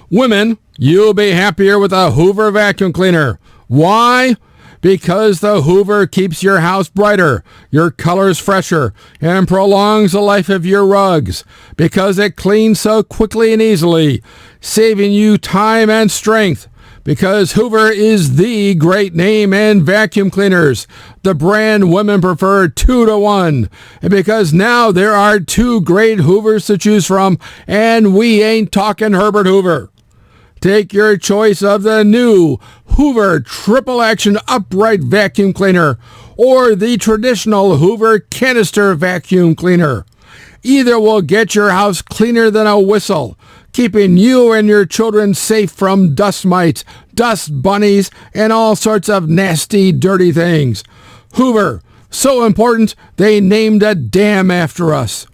Women, you'll be happier with a Hoover vacuum cleaner. Why? Because the Hoover keeps your house brighter, your colors fresher, and prolongs the life of your rugs. Because it cleans so quickly and easily, saving you time and strength. Because Hoover is the great name in vacuum cleaners, the brand women prefer 2-to-1. And because now there are 2 great Hoovers to choose from, and we ain't talking Herbert Hoover. Take your choice of the new Hoover Triple Action Upright Vacuum Cleaner or the traditional Hoover Canister Vacuum Cleaner. Either will get your house cleaner than a whistle, keeping you and your children safe from dust mites, dust bunnies, and all sorts of nasty, dirty things. Hoover, so important they named a dam after us.